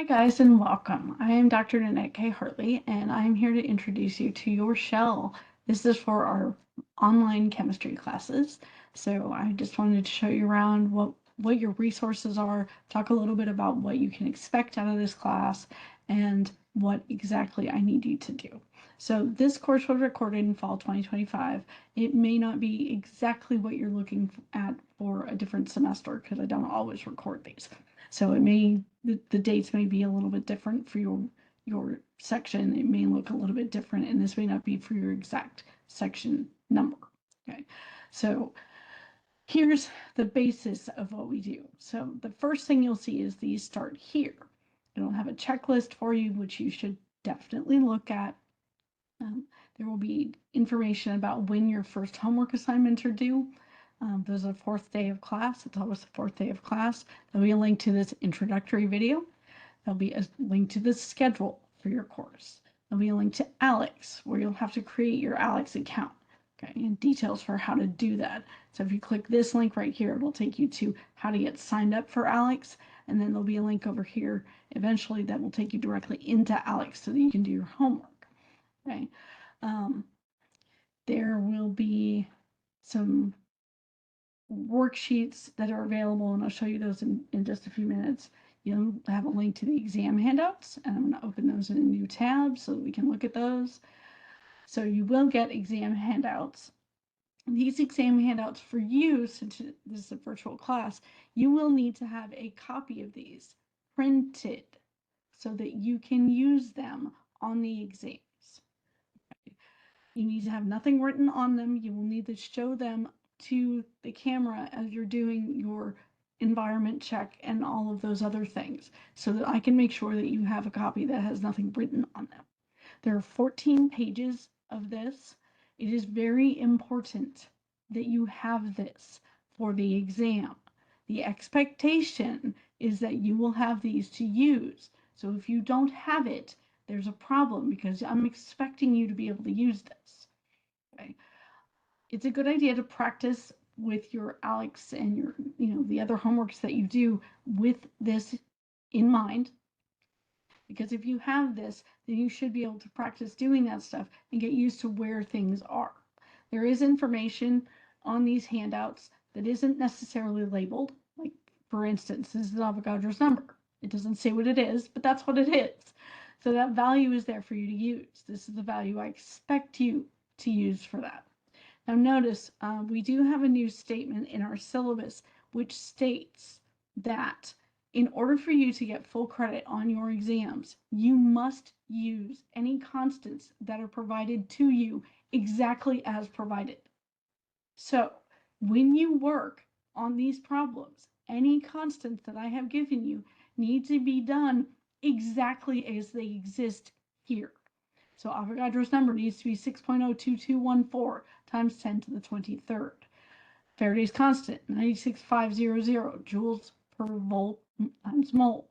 Hi guys and welcome. I am Dr. Nanette K. Hartley and I am here to introduce you to your shell. This is for our online chemistry classes. So I just wanted to show you around what your resources are, talk a little bit about what you can expect out of this class and what exactly I need you to do. So this course was recorded in fall 2025. It may not be exactly what you're looking at for a different semester because I don't always record these. So it may the dates may be a little bit different for your section. It may look a little bit different, and this may not be for your exact section number. Okay, so here's the basis of what we do. So the first thing you'll see is these start here. It'll have a checklist for you, which you should definitely look at. There will be information about when your first homework assignments are due. There's a fourth day of class. It's always the fourth day of class. There'll be a link to this introductory video. There'll be a link to the schedule for your course. There'll be a link to Alex, where you'll have to create your Alex account, okay, and details for how to do that. So if you click this link right here, it'll take you to how to get signed up for Alex, and then there'll be a link over here eventually that will take you directly into Alex so that you can do your homework, okay? There will be some worksheets that are available, and I'll show you those in just a few minutes. You'll have a link to the exam handouts, and I'm going to open those in a new tab so that we can look at those. So you will get exam handouts. These exam handouts for you, since this is a virtual class, you will need to have a copy of these printed so that you can use them on the exams. You need to have nothing written on them. You will need to show them to the camera as you're doing your environment check and all of those other things so that I can make sure that you have a copy that has nothing written on them. There are 14 pages of this. It is very important that you have this for the exam. The expectation is that you will have these to use. So if you don't have it, there's a problem because I'm expecting you to be able to use this. Okay. It's a good idea to practice with your Alex and your, the other homeworks that you do with this in mind. Because if you have this, then you should be able to practice doing that stuff and get used to where things are. There is information on these handouts that isn't necessarily labeled. Like, for instance, this is Avogadro's number. It doesn't say what it is, but that's what it is. So that value is there for you to use. This is the value I expect you to use for that. Now notice we do have a new statement in our syllabus which states that in order for you to get full credit on your exams, you must use any constants that are provided to you exactly as provided. So when you work on these problems, any constants that I have given you need to be done exactly as they exist here. So Avogadro's number needs to be 6.02214 times 10 to the 23rd. Faraday's constant, 96,500 joules per volt times mole.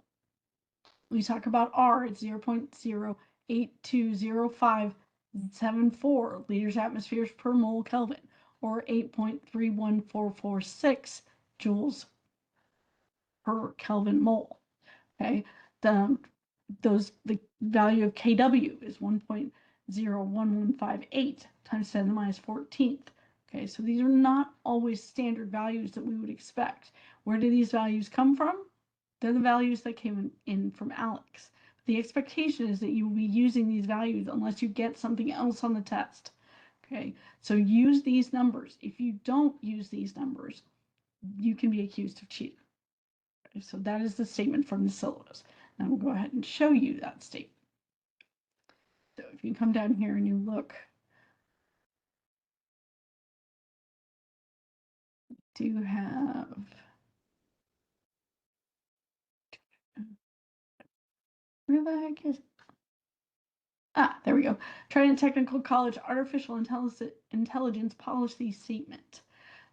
We talk about R, it's 0.0820574 liters atmospheres per mole Kelvin, or 8.31446 joules per Kelvin mole. Okay, the value of Kw is 1.01158 times 10 to the minus 14th. Okay, so these are not always standard values that we would expect. Where do these values come from? They're the values that came in from Alex. The expectation is that you will be using these values unless you get something else on the test. Okay, so use these numbers. If you don't use these numbers, you can be accused of cheating. Okay, so that is the statement from the syllabus. Now we'll go ahead and show you that statement. So if you come down here and you look, we do have where the heck is it? There we go. Trident Technical College Artificial Intelligence Policy Statement.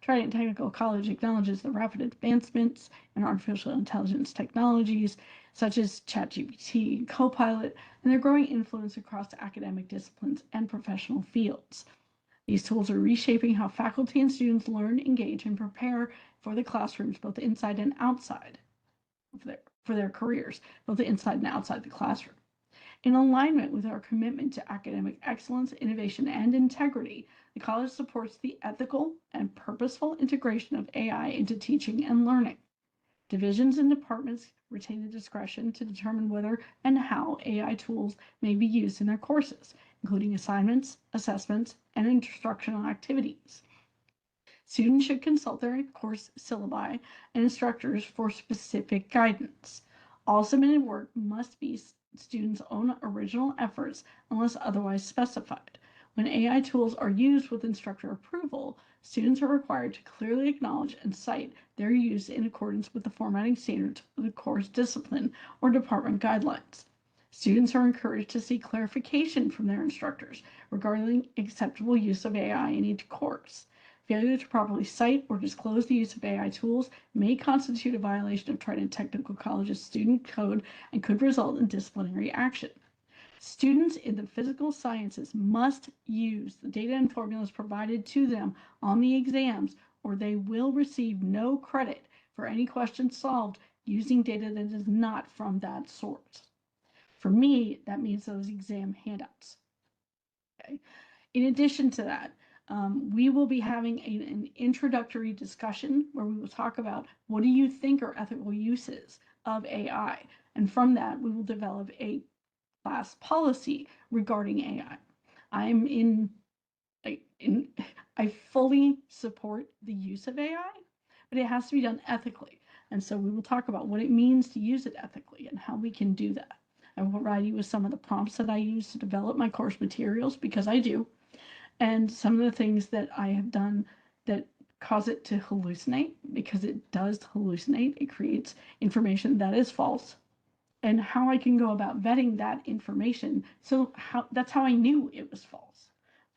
Trident Technical College acknowledges the rapid advancements in artificial intelligence technologies, such as ChatGPT and Copilot, and their growing influence across academic disciplines and professional fields. These tools are reshaping how faculty and students learn, engage, and prepare for the classrooms, both inside and outside for their careers, both inside and outside the classroom. In alignment with our commitment to academic excellence, innovation, and integrity, the college supports the ethical and purposeful integration of AI into teaching and learning. Divisions and departments retain the discretion to determine whether and how AI tools may be used in their courses, including assignments, assessments, and instructional activities. Students should consult their course syllabi and instructors for specific guidance. All submitted work must be students' own original efforts unless otherwise specified. When AI tools are used with instructor approval, students are required to clearly acknowledge and cite their use in accordance with the formatting standards of the course discipline or department guidelines. Students are encouraged to seek clarification from their instructors regarding acceptable use of AI in each course. Failure to properly cite or disclose the use of AI tools may constitute a violation of Trident Technical College's student code and could result in disciplinary action. Students in the physical sciences must use the data and formulas provided to them on the exams, or they will receive no credit for any questions solved using data that is not from that source. For me, that means those exam handouts. Okay. In addition to that, we will be having an introductory discussion where we will talk about what do you think are ethical uses of AI, and from that we will develop a class policy regarding AI. I fully support the use of AI, but it has to be done ethically. And so we will talk about what it means to use it ethically and how we can do that. I will provide you with some of the prompts that I use to develop my course materials, because I do, and some of the things that I have done that cause it to hallucinate, because it does hallucinate. It creates information that is false, and how I can go about vetting that information. So that's how I knew it was false.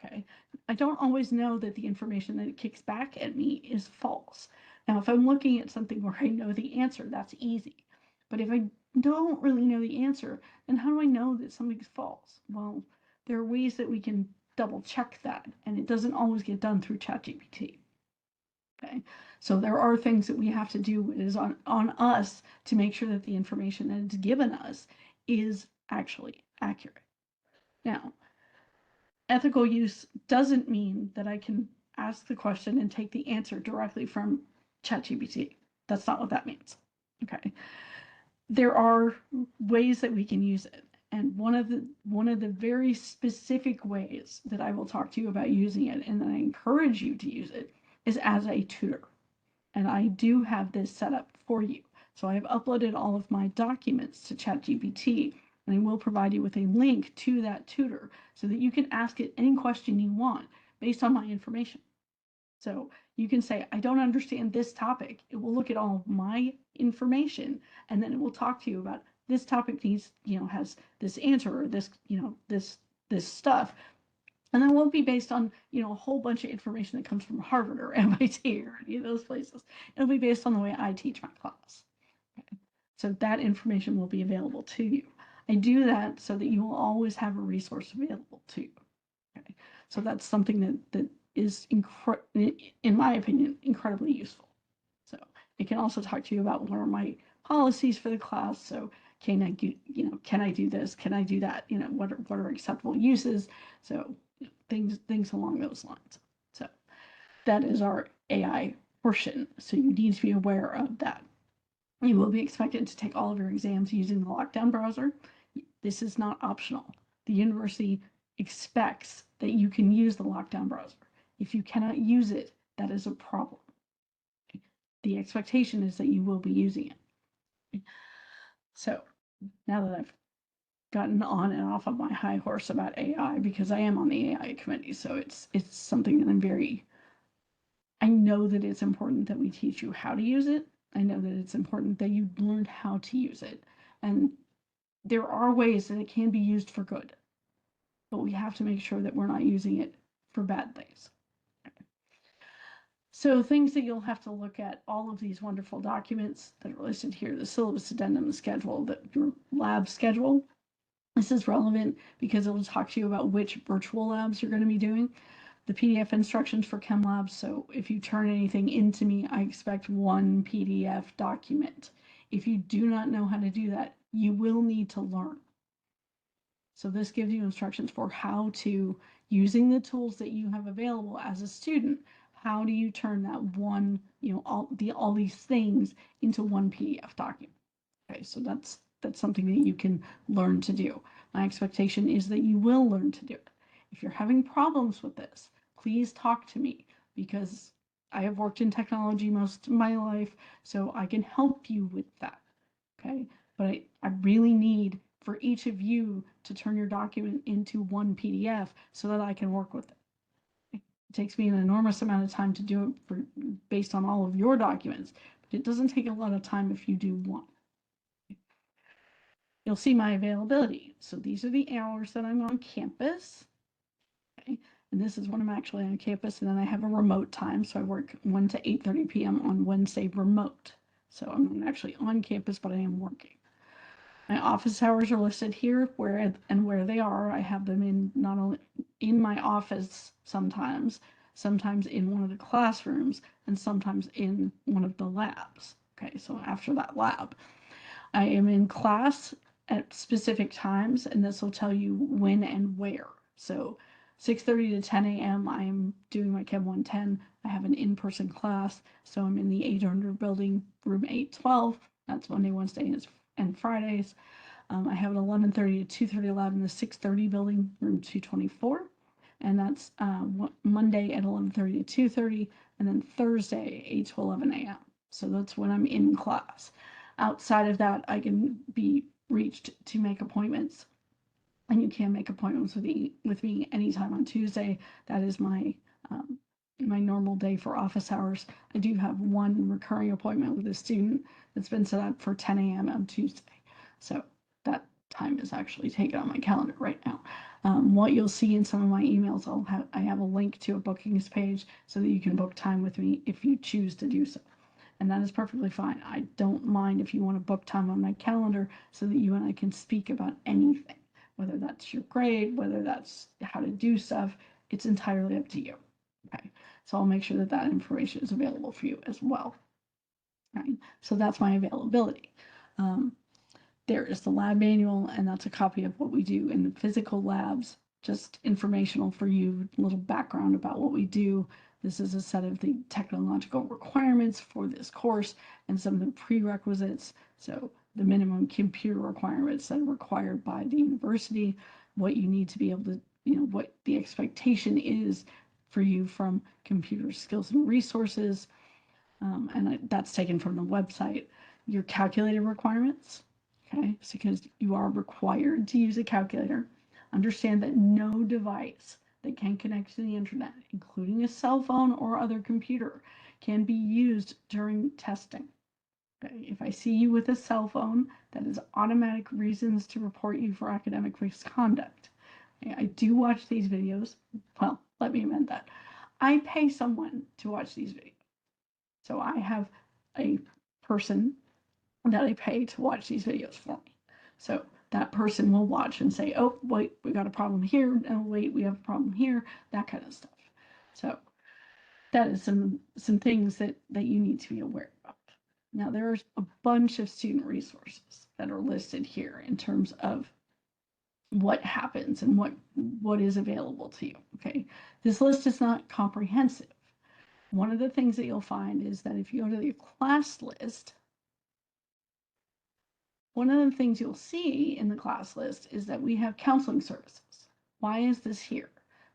Okay. I don't always know that the information that it kicks back at me is false. Now, if I'm looking at something where I know the answer, that's easy. But if I don't really know the answer, then how do I know that something's false? Well, there are ways that we can double check that, and it doesn't always get done through ChatGPT. Okay, so there are things that we have to do. It is on us to make sure that the information that is given us is actually accurate. Now, ethical use doesn't mean that I can ask the question and take the answer directly from ChatGPT. That's not what that means. Okay, there are ways that we can use it, and one of the very specific ways that I will talk to you about using it, and that I encourage you to use it, is as a tutor. And I do have this set up for you. So I have uploaded all of my documents to ChatGPT, and I will provide you with a link to that tutor so that you can ask it any question you want based on my information. So you can say, I don't understand this topic. It will look at all of my information, and then it will talk to you about this topic needs, has this answer, or this, this stuff. And that won't be based on, a whole bunch of information that comes from Harvard or MIT or any of those places. It'll be based on the way I teach my class. Okay. So that information will be available to you. I do that so that you will always have a resource available to you. Okay. So that's something that is, in my opinion, incredibly useful. So it can also talk to you about what are my policies for the class. So can I do this? Can I do that? What are acceptable uses? So things along those lines. So that is our AI portion. So you need to be aware of that. You will be expected to take all of your exams using the Lockdown browser. This is not optional. The university expects that you can use the Lockdown browser. If you cannot use it, that is a problem. The expectation is that you will be using it. So now that I've gotten on and off of my high horse about AI, because I am on the AI committee, so it's something that I know that it's important that we teach you how to use it. I know that it's important that you learn how to use it. And there are ways that it can be used for good, but we have to make sure that we're not using it for bad things. So things that you'll have to look at, all of these wonderful documents that are listed here, the syllabus addendum, the schedule, your lab schedule. This is relevant because it will talk to you about which virtual labs you're going to be doing. The PDF instructions for chem labs. So if you turn anything into me, I expect one PDF document If you do not know how to do that, you will need to learn. So this gives you instructions for how to, using the tools that you have available as a student, how do you turn that one, all these things into one PDF document. Okay, so that's something that you can learn to do. My expectation is that you will learn to do it. If you're having problems with this, please talk to me, because I have worked in technology most of my life, so I can help you with that. Okay, but I really need for each of you to turn your document into one PDF so that I can work with it. It takes me an enormous amount of time to do it based on all of your documents, but it doesn't take a lot of time if you do one. You'll see my availability. So these are the hours that I'm on campus. Okay. And this is when I'm actually on campus, and then I have a remote time. So I work 1 to 8:30 p.m. on Wednesday remote. So I'm not actually on campus, but I am working. My office hours are listed here, where they are. I have them in not only in my office sometimes in one of the classrooms, and sometimes in one of the labs. Okay, so after that lab, I am in class at specific times, and this will tell you when and where. So 6:30 to 10 a.m. I am doing my Chem 110. I have an in-person class, so I'm in the 800 building, room 812. That's Monday, Wednesday, and Fridays. I have an 11:30 to 2:30 lab in the 630 building, room 224. And that's Monday at 11:30 to 2:30, and then Thursday, 8 to 11 a.m. So that's when I'm in class. Outside of that, I can be reached to make appointments, and you can make appointments with me anytime on Tuesday. That is my normal day for office hours. I do have one recurring appointment with a student that's been set up for 10 a.m. on Tuesday. So that time is actually taken on my calendar right now. What you'll see in some of my emails, I have a link to a bookings page so that you can book time with me if you choose to do so. And that is perfectly fine. I don't mind if you want to book time on my calendar so that you and I can speak about anything, whether that's your grade, whether that's how to do stuff. It's entirely up to you. Okay, so I'll make sure that that information is available for you as well. Right, so that's my availability. There is the lab manual, and that's a copy of what we do in the physical labs, just informational for you, a little background about what we do. This is a set of the technological requirements for this course and some of the prerequisites. So the minimum computer requirements that are required by the university, what you need to be able to, what the expectation is for you from computer skills and resources. And that's taken from the website. Your calculator requirements, okay? So because you are required to use a calculator, understand that no device that can connect to the internet, including a cell phone or other computer, can be used during testing. Okay? If I see you with a cell phone, that is automatic reasons to report you for academic misconduct. Okay? I do watch these videos. Well, let me amend that. I pay someone to watch these videos. So I have a person that I pay to watch these videos for me. So that person will watch and say, oh, wait, we got a problem here. Oh, wait, we have a problem here, that kind of stuff. So that is some things that you need to be aware of. Now, there's a bunch of student resources that are listed here in terms of what happens and what is available to you. Okay, this list is not comprehensive. One of the things that you'll find is that if you go to the class list, one of the things you'll see in the class list is that we have counseling services. Why is this here?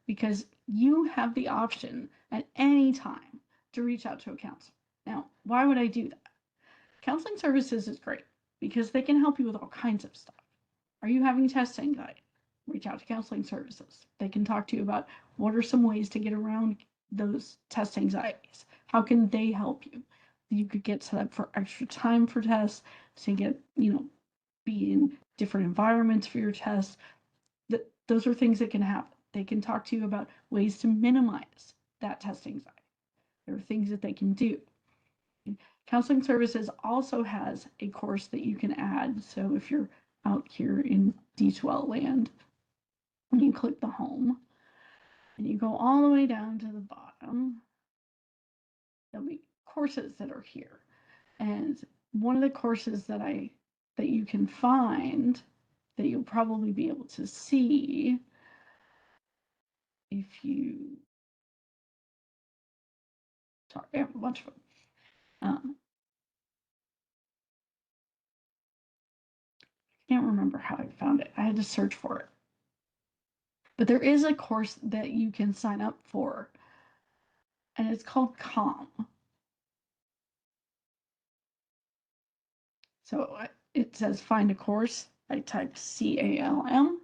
Because you have the option at any time to reach out to a counselor. Now, why would I do that? Counseling services is great because they can help you with all kinds of stuff. Are you having test anxiety? Reach out to counseling services. They can talk to you about what are some ways to get around those test anxieties. How can they help you? You could get set up for extra time for tests, so you get, be in different environments for your tests. Those are things that can happen. They can talk to you about ways to minimize that test anxiety. There are things that they can do. Counseling Services also has a course that you can add. So if you're out here in D2L land, and you click the home, and you go all the way down to the bottom, there'll be courses that are here. And one of the courses that you can find that you'll probably be able to see if you, sorry, I have a bunch of them. I can't remember how I found it. I had to search for it. But there is a course that you can sign up for, and it's called CALM. So it says find a course. I typed CALM.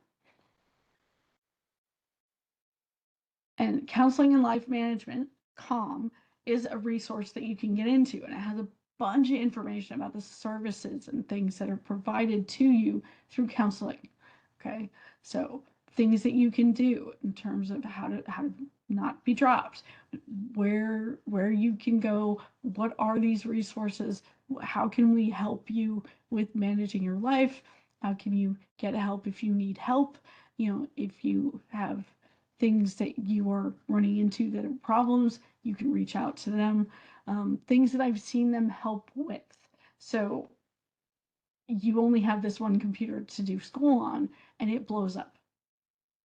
And Counseling and Life Management, CALM, is a resource that you can get into, and it has a bunch of information about the services and things that are provided to you through counseling. Okay, so things that you can do in terms of how to not be dropped, where you can go, what are these resources, how can we help you with managing your life, how can you get help if you need help, if you have things that you are running into that are problems, you can reach out to them. Things that I've seen them help with. So you only have this one computer to do school on and it blows up.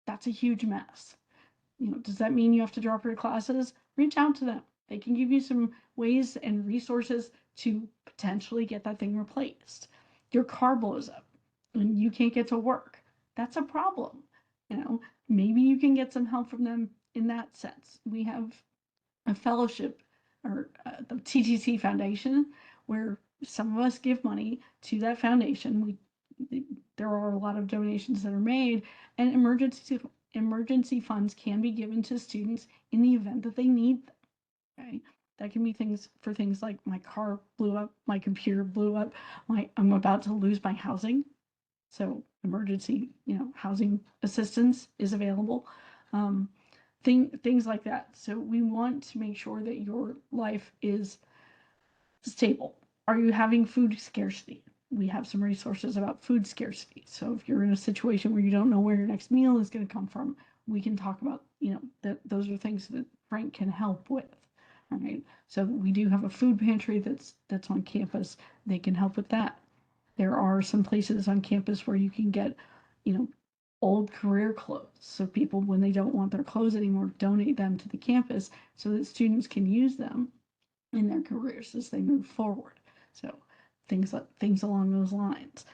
That's a huge mess. Does that mean you have to drop your classes? Reach out to them. They can give you some ways and resources to potentially get that thing replaced. Your car blows up and you can't get to work. That's a problem. Maybe you can get some help from them in that sense. We have a fellowship or the TTC Foundation where some of us give money to that foundation. There are a lot of donations that are made, and emergency funds can be given to students in the event that they need them. Okay, that can be things like my car blew up, my computer blew up, I'm about to lose my housing, so emergency housing assistance is available. Things like that. So we want to make sure that your life is stable. Are you having food scarcity? We have some resources about food scarcity. So if you're in a situation where you don't know where your next meal is going to come from, we can talk about, that those are things that Frank can help with. All right. So we do have a food pantry that's on campus. They can help with that. There are some places on campus where you can get, old career clothes. So people, when they don't want their clothes anymore, donate them to the campus so that students can use them in their careers as they move forward. So things along those lines.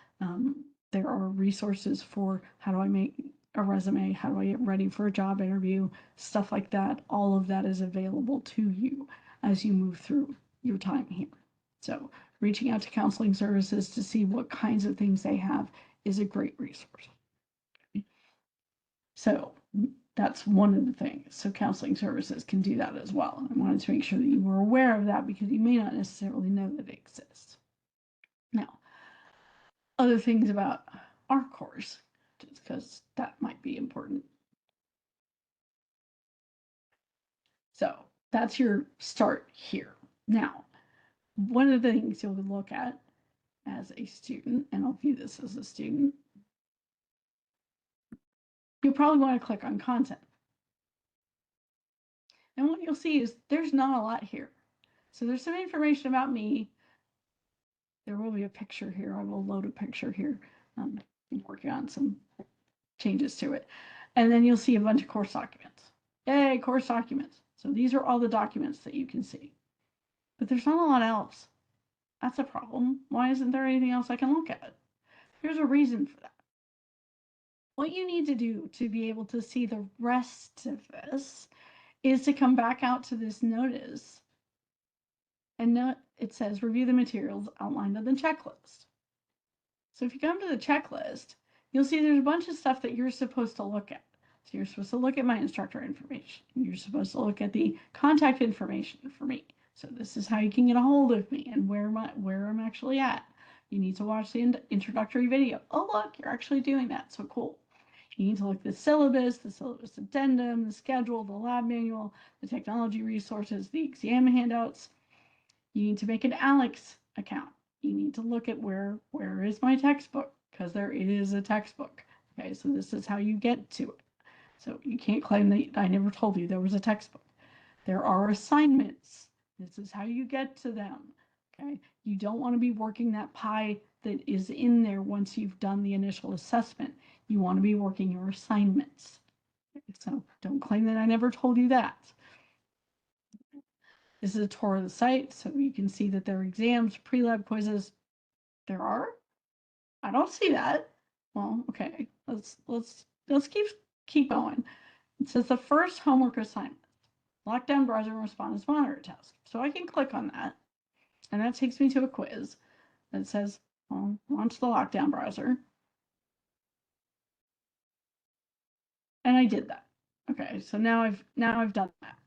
There are resources for how do I make a resume, how do I get ready for a job interview, stuff like that. All of that is available to you as you move through your time here. So reaching out to counseling services to see what kinds of things they have is a great resource. So that's one of the things. So counseling services can do that as well. I wanted to make sure that you were aware of that because you may not necessarily know that it exists. Now, other things about our course, just because that might be important. So that's your start here. Now, one of the things you'll look at as a student, and I'll view this as a student, you'll probably want to click on content. And what you'll see is there's not a lot here. So there's some information about me. There will be a picture here. I will load a picture here. I'm working on some changes to it. And then you'll see a bunch of course documents. Yay, course documents. So these are all the documents that you can see. But there's not a lot else. That's a problem. Why isn't there anything else I can look at? Here's a reason for that. What you need to do to be able to see the rest of this is to come back out to this notice and note it says review the materials outlined on the checklist. So if you come to the checklist, you'll see there's a bunch of stuff that you're supposed to look at. So you're supposed to look at my instructor information. You're supposed to look at the contact information for me. So this is how you can get a hold of me and where I'm actually at. You need to watch the introductory video. Oh, look, you're actually doing that. So cool. You need to look at the syllabus addendum, the schedule, the lab manual, the technology resources, the exam handouts. You need to make an Alex account. You need to look at where is my textbook, because there is a textbook. Okay, so this is how you get to it. So you can't claim that I never told you there was a textbook. There are assignments. This is how you get to them. Okay. You don't want to be working that pie that is in there once you've done the initial assessment. You want to be working your assignments. So don't claim that I never told you that. This is a tour of the site, so you can see that there are exams, pre-lab quizzes. There are? I don't see that. Well, okay. Let's keep going. It says the first homework assignment, lockdown browser and respondents monitor test. So I can click on that, and that takes me to a quiz that says, well, launch the lockdown browser. And I did that. Okay, so now I've done that.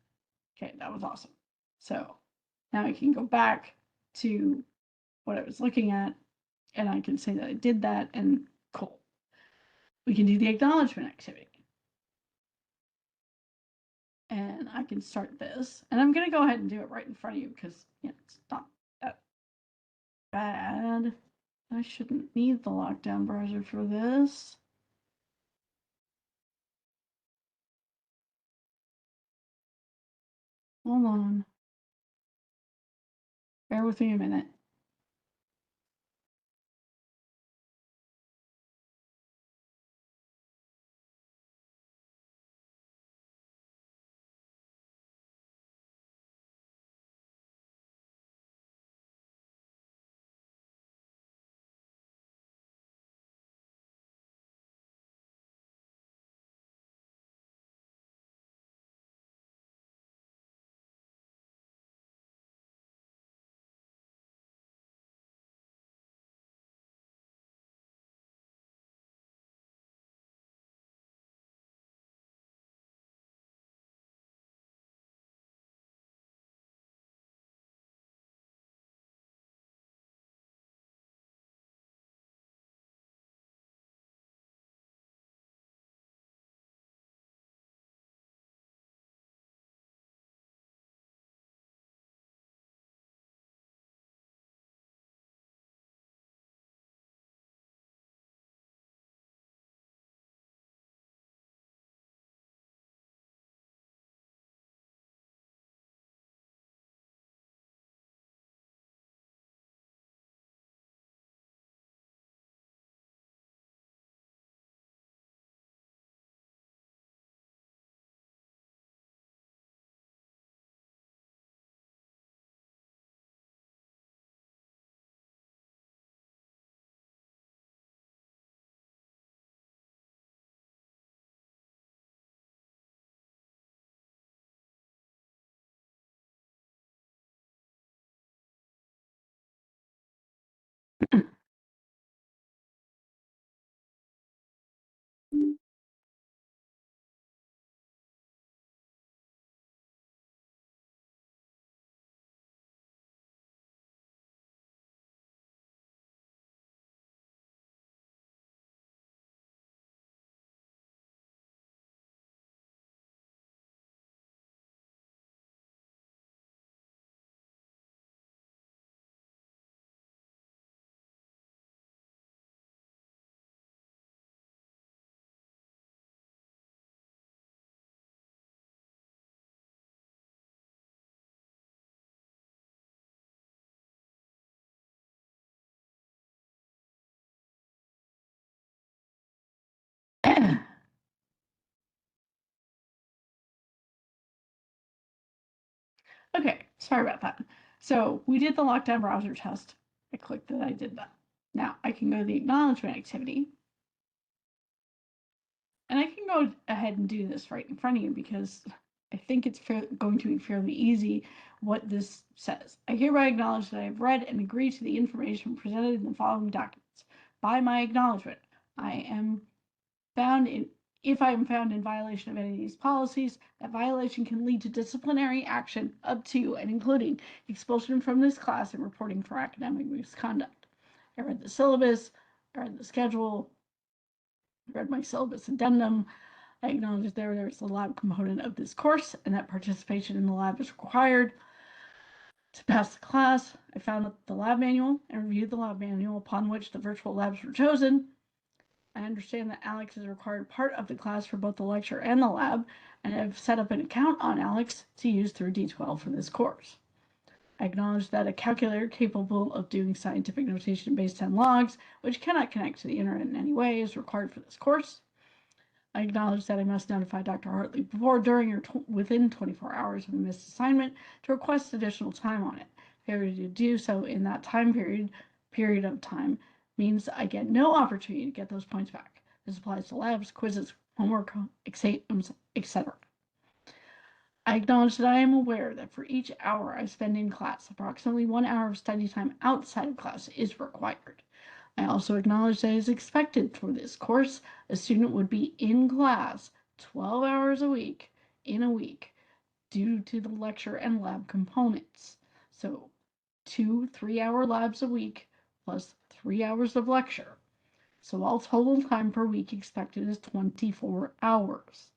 Okay, that was awesome. So now I can go back to what I was looking at, and I can say that I did that, and cool. We can do the acknowledgement activity. And I can start this. And I'm going to go ahead and do it right in front of you because it's not that bad. I shouldn't need the lockdown browser for this. Hold on. Bear with me a minute. Okay, sorry about that. So we did the lockdown browser test. I clicked that I did that. Now I can go to the acknowledgement activity, and I can go ahead and do this right in front of you because I think it's going to be fairly easy what this says. I hereby acknowledge that I have read and agree to the information presented in the following documents. By my acknowledgement, I am found in if I am found in violation of any of these policies, that violation can lead to disciplinary action up to and including expulsion from this class and reporting for academic misconduct. I read the syllabus, I read the schedule, I read my syllabus addendum. I acknowledge there's a lab component of this course and that participation in the lab is required to pass the class. I found the lab manual and reviewed the lab manual upon which the virtual labs were chosen. I understand that Alex is a required part of the class for both the lecture and the lab, and I've set up an account on Alex to use through D12 for this course. I acknowledge that a calculator capable of doing scientific notation based on logs, which cannot connect to the internet in any way, is required for this course. I acknowledge that I must notify Dr. Hartley before, during, or within 24 hours of a missed assignment to request additional time on it. Failure to do so in that period of time means I get no opportunity to get those points back. This applies to labs, quizzes, homework, exams, etc. I acknowledge that I am aware that for each hour I spend in class, approximately 1 hour of study time outside of class is required. I also acknowledge that it is expected for this course a student would be in class 12 hours a week in a week due to the lecture and lab components. So 2 3-hour labs a week plus 3 hours of lecture. So all total time per week expected is 24 hours.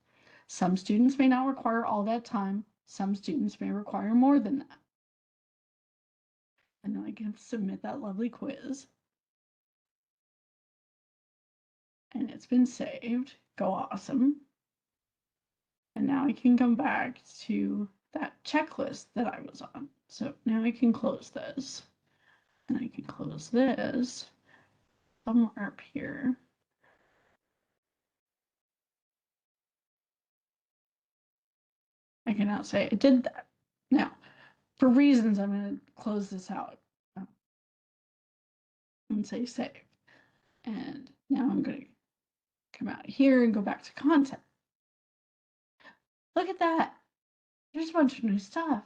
Some students may not require all that time. Some students may require more than that. And now I can submit that lovely quiz. And it's been saved. Go awesome. And now I can come back to that checklist that I was on. So now I can close this. And I can close this somewhere up here. I can now say I did that. Now, for reasons, I'm going to close this out and say save. And now I'm going to come out here and go back to content. Look at that. There's a bunch of new stuff.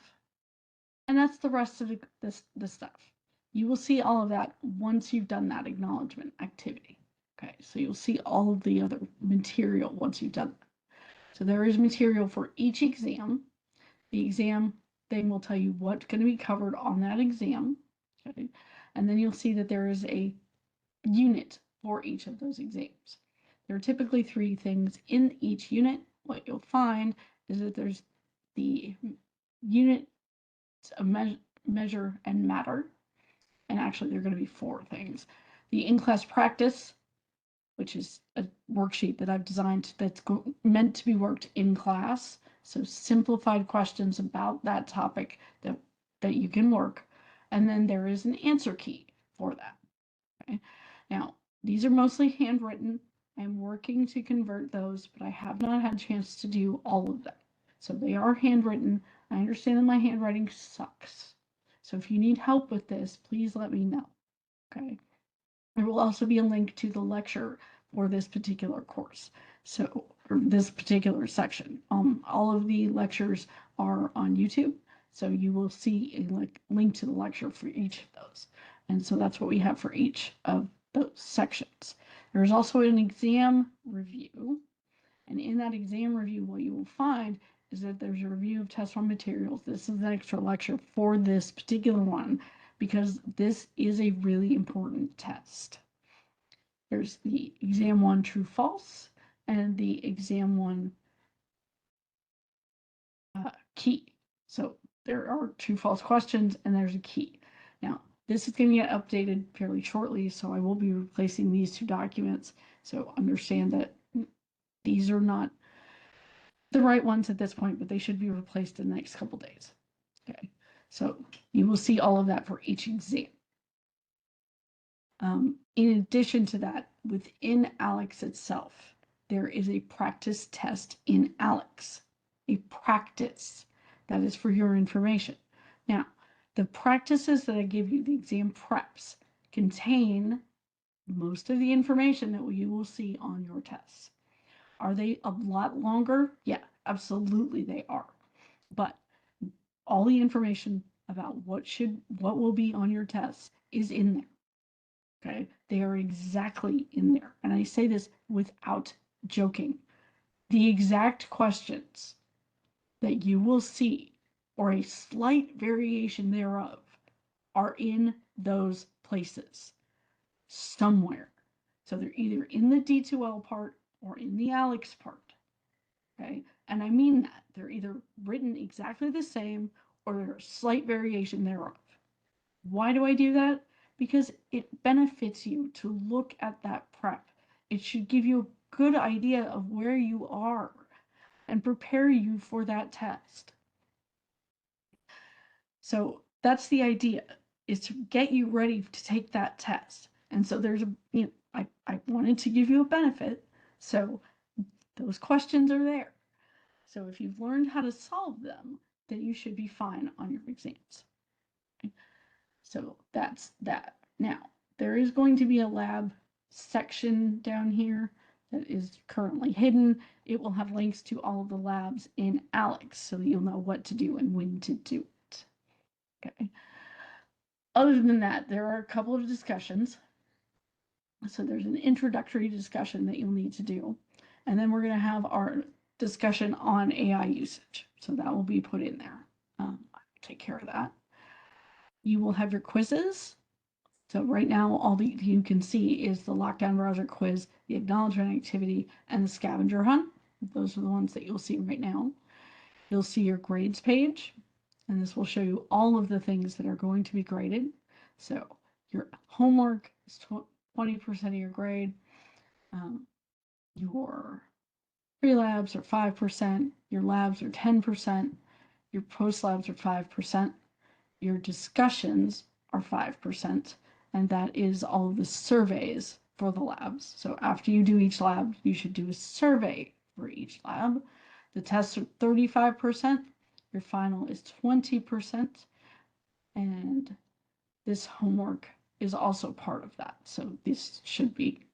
And that's the rest of the stuff. You will see all of that once you've done that acknowledgement activity. Okay, so you'll see all of the other material once you've done that. So there is material for each exam. The exam thing will tell you what's going to be covered on that exam. Okay, and then you'll see that there is a unit for each of those exams. There are typically 3 things in each unit. What you'll find is that there's the unit of measure and matter. And actually, there are going to be 4 things. The in-class practice, which is a worksheet that I've designed that's meant to be worked in class. So simplified questions about that topic that you can work. And then there is an answer key for that. Okay. Now, these are mostly handwritten. I'm working to convert those, but I have not had a chance to do all of them. So they are handwritten. I understand that my handwriting sucks. So if you need help with this, please let me know. Okay. There will also be a link to the lecture for this particular course. So, or this particular section. All of the lectures are on YouTube. So you will see a link to the lecture for each of those. And so that's what we have for each of those sections. There's also an exam review. And in that exam review, what you will find is that there's a review of test one materials. This is an extra lecture for this particular one because this is a really important test. There's the exam 1 true false and the exam 1 key. So there are true false questions and there's a key. Now, this is going to get updated fairly shortly, so I will be replacing these 2 documents. So understand that these are not the right ones at this point, but they should be replaced in the next couple days. Okay, so you will see all of that for each exam. In addition to that, within ALEX itself, there is a practice test in ALEX, a practice that is for your information. Now, the practices that I give you, the exam preps, contain most of the information that you will see on your tests. Are they a lot longer? Yeah, absolutely they are. But all the information about what will be on your tests is in there. Okay, they are exactly in there. And I say this without joking. The exact questions that you will see, or a slight variation thereof, are in those places somewhere. So they're either in the D2L part or in the ALEX part. Okay, and I mean that. They're either written exactly the same or there's a slight variation thereof. Why do I do that? Because it benefits you to look at that prep. It should give you a good idea of where you are and prepare you for that test. So that's the idea, is to get you ready to take that test. And so there's I wanted to give you a benefit. So those questions are there. So if you've learned how to solve them, then you should be fine on your exams. Okay? So that's that. Now, there is going to be a lab section down here that is currently hidden. It will have links to all of the labs in Alex so that you'll know what to do and when to do it. Okay. Other than that, there are a couple of discussions. So there's an introductory discussion that you'll need to do. And then we're going to have our discussion on AI usage. So that will be put in there. I'll take care of that. You will have your quizzes. So right now, all that you can see is the lockdown browser quiz, the acknowledgement activity, and the scavenger hunt. Those are the ones that you'll see right now. You'll see your grades page, and this will show you all of the things that are going to be graded. So your homework is 20% of your grade. Your pre-labs are 5%. Your labs are 10%. Your post-labs are 5%. Your discussions are 5%. And that is all of the surveys for the labs. So after you do each lab, you should do a survey for each lab. The tests are 35%. Your final is 20%. And this homework is also part of that. So this should be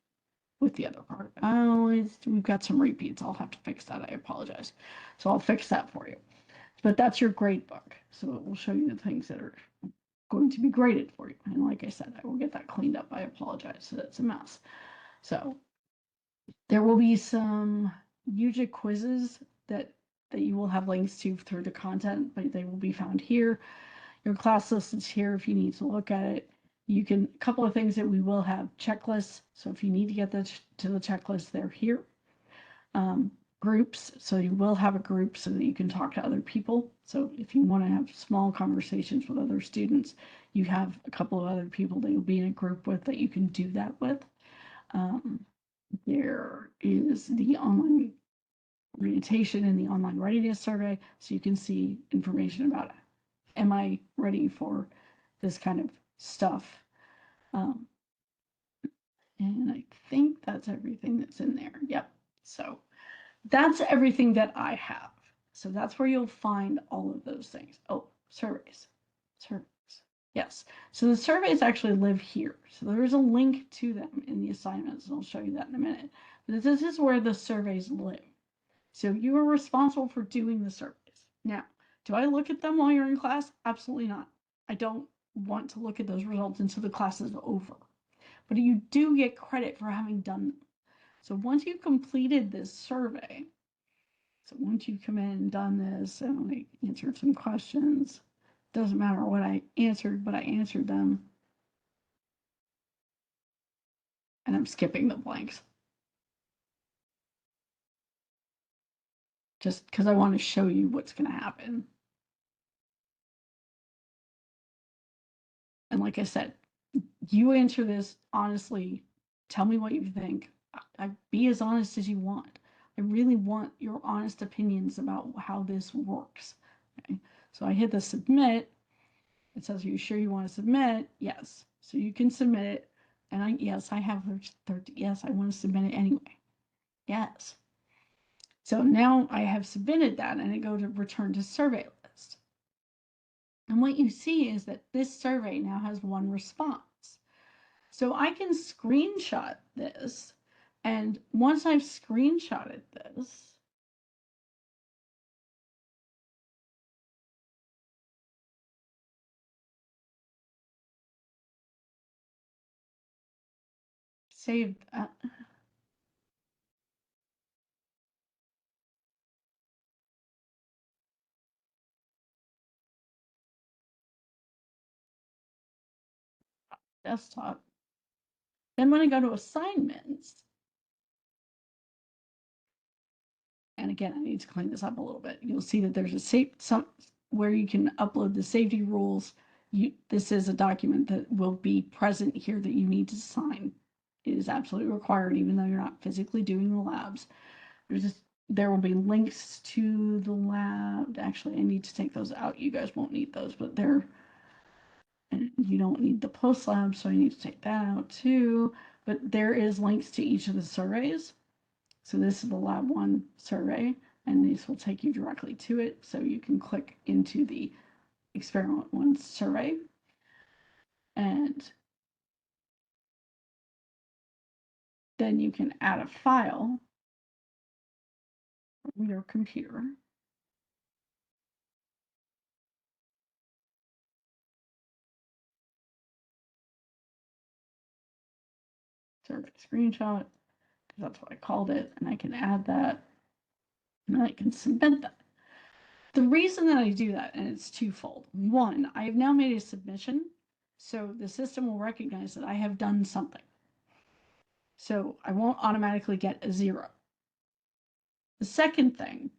with the other part. Oh, we've got some repeats. I'll have to fix that. I apologize. So I'll fix that for you. But that's your grade book. So it will show you the things that are going to be graded for you. And like I said, I will get that cleaned up. I apologize. So that's a mess. So there will be some UJ quizzes that you will have links to through the content, but they will be found here. Your class list is here if you need to look at it. You can, a couple of things that we will have checklists. So if you need to get to the checklist, they're here. Groups. So you will have a group so that you can talk to other people. So if you want to have small conversations with other students, you have a couple of other people that you'll be in a group with that you can do that with. There is the online orientation and the online readiness survey. So you can see information about, am I ready for this kind of stuff? And I think that's everything that's in there. Yep. So that's everything that I have. So that's where you'll find all of those things. Oh, surveys. Surveys. Yes. So the surveys actually live here. So there is a link to them in the assignments, and I'll show you that in a minute. But this is where the surveys live. So you are responsible for doing the surveys. Now, do I look at them while you're in class? Absolutely not. I don't want to look at those results until the class is over. But you do get credit for having done them. So once you've completed this survey, so once you've come in and done this and I answered some questions, doesn't matter what I answered, but I answered them. And I'm skipping the blanks. Just because I want to show you what's going to happen. And like I said, you answer this honestly. Tell me what you think. Be as honest as you want. I really want your honest opinions about how this works. Okay? So I hit the submit. It says, are you sure you want to submit? Yes. So you can submit it. And yes, I have 30. Yes, I want to submit it anyway. Yes. So now I have submitted that and I go to return to survey list. And what you see is that this survey now has one response. So I can screenshot this. And once I've screenshotted this, save that. Desktop. Then when I go to assignments, and again, I need to clean this up a little bit. You'll see that there's some where you can upload the safety rules. This is a document that will be present here that you need to sign. It is absolutely required, even though you're not physically doing the labs. There will be links to the lab. Actually, I need to take those out. You guys won't need those, but they're And you don't need the post lab, so I need to take that out too. But there is links to each of the surveys. So this is the lab 1 survey, and these will take you directly to it. So you can click into the experiment 1 survey, and then you can add a file from your computer. Survey screenshot, because that's what I called it, and I can add that, and I can submit that. The reason that I do that, and it's twofold. One, I have now made a submission, so the system will recognize that I have done something. So I won't automatically get a 0. The second thing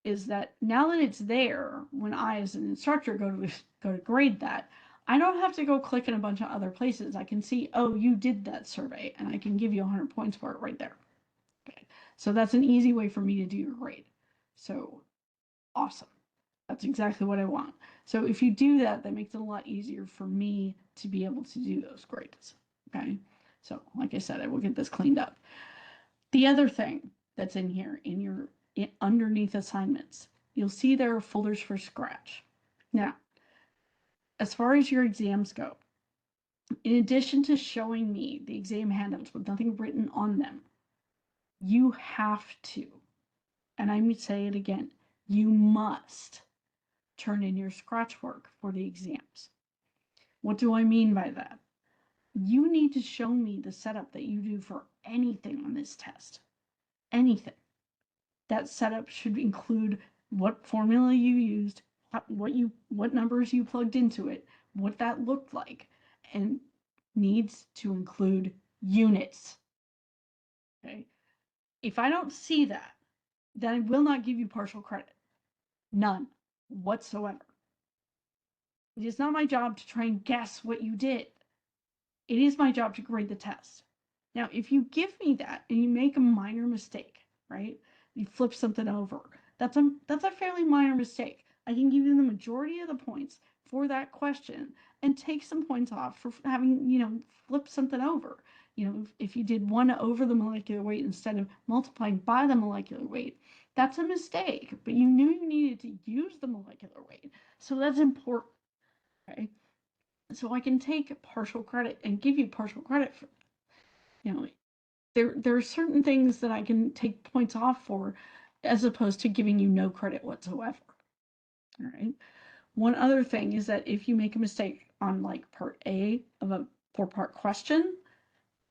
is that now that it's there, when I, as an instructor, go to grade that, I don't have to go click in a bunch of other places. I can see, oh, you did that survey, and I can give you 100 points for it right there. Okay. So that's an easy way for me to do your grade. So awesome. That's exactly what I want. So if you do that, that makes it a lot easier for me to be able to do those grades. Okay. So like I said, I will get this cleaned up. The other thing that's in here, underneath assignments, you'll see there are folders for Scratch. Now, as far as your exams go, in addition to showing me the exam handouts with nothing written on them, you have to, and I would say it again, you must turn in your Scratch work for the exams. What do I mean by that? You need to show me the setup that you do for anything on this test. Anything. That setup should include what formula you used, what numbers you plugged into it, what that looked like, and needs to include units. Okay? If I don't see that, then I will not give you partial credit. None whatsoever. It is not my job to try and guess what you did. It is my job to grade the test. Now, if you give me that and you make a minor mistake, right? You flip something over. That's a fairly minor mistake. I can give you the majority of the points for that question and take some points off for having, flip something over. If you did 1 over the molecular weight instead of multiplying by the molecular weight, that's a mistake, but you knew you needed to use the molecular weight. So that's important, okay? So I can take partial credit and give you partial credit for, there are certain things that I can take points off for, as opposed to giving you no credit whatsoever. All right. One other thing is that if you make a mistake on like part A of a 4-part question,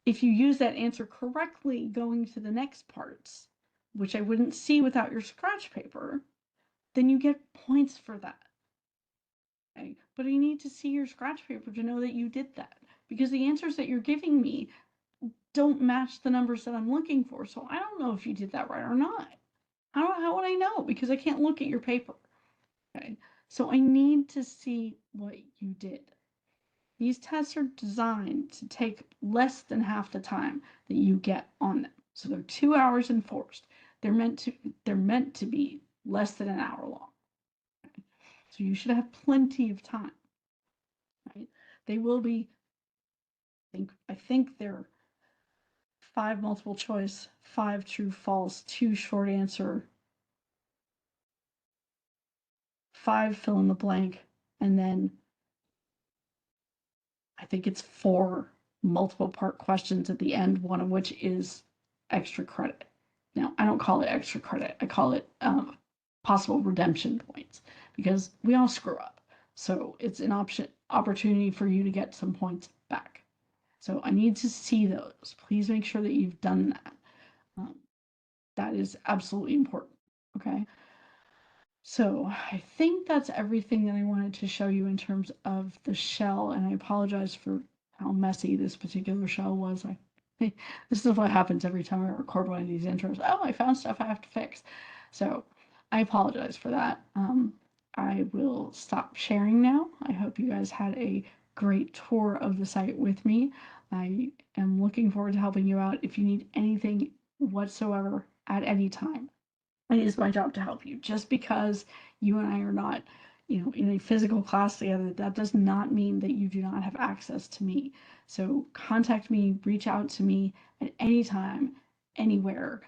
if you use that answer correctly going to the next parts, which I wouldn't see without your scratch paper, then you get points for that. Okay? But I need to see your scratch paper to know that you did that, because the answers that you're giving me don't match the numbers that I'm looking for. So I don't know if you did that right or not. How would I know? Because I can't look at your paper. Okay. So I need to see what you did. These tests are designed to take less than half the time that you get on them. So they're 2 hours enforced. They're meant to be less than an hour long. Okay. So you should have plenty of time. Right? They will be, I think they're 5 multiple choice, 5 true false, 2 short answer, 5 fill in the blank, and then I think it's 4 multiple part questions at the end, one of which is extra credit. Now, I don't call it extra credit. I call it possible redemption points, because we all screw up. So it's an opportunity for you to get some points back. So I need to see those. Please make sure that you've done that. That is absolutely important. Okay. So I think that's everything that I wanted to show you in terms of the shell, and I apologize for how messy this particular shell was. This is what happens every time I record one of these intros. Oh, I found stuff I have to fix. So I apologize for that. I will stop sharing now. I hope you guys had a great tour of the site with me. I am looking forward to helping you out if you need anything whatsoever at any time. It is my job to help you. Just because you and I are not, in a physical class together, that does not mean that you do not have access to me. So contact me, reach out to me at any time, anywhere.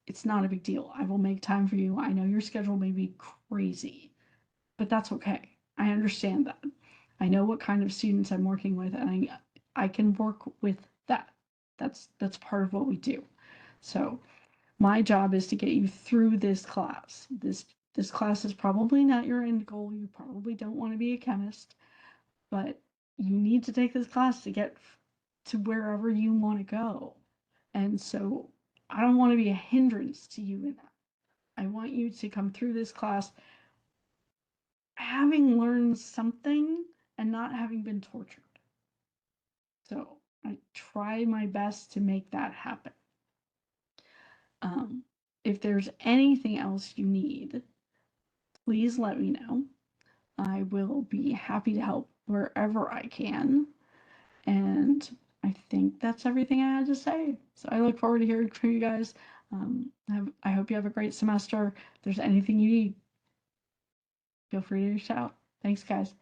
It's not a big deal. I will make time for you. I know your schedule may be crazy, but that's okay. I understand that. I know what kind of students I'm working with, and I can work with that. That's part of what we do. So my job is to get you through this class. This class is probably not your end goal. You probably don't want to be a chemist, but you need to take this class to get to wherever you want to go. And so I don't want to be a hindrance to you in that. I want you to come through this class having learned something and not having been tortured. So I try my best to make that happen. Um, if there's anything else you need, please let me know. I will be happy to help wherever I can. And I think that's everything I had to say. So I look forward to hearing from you guys. I hope you have a great semester. If there's anything you need, feel free to reach out. Thanks, guys.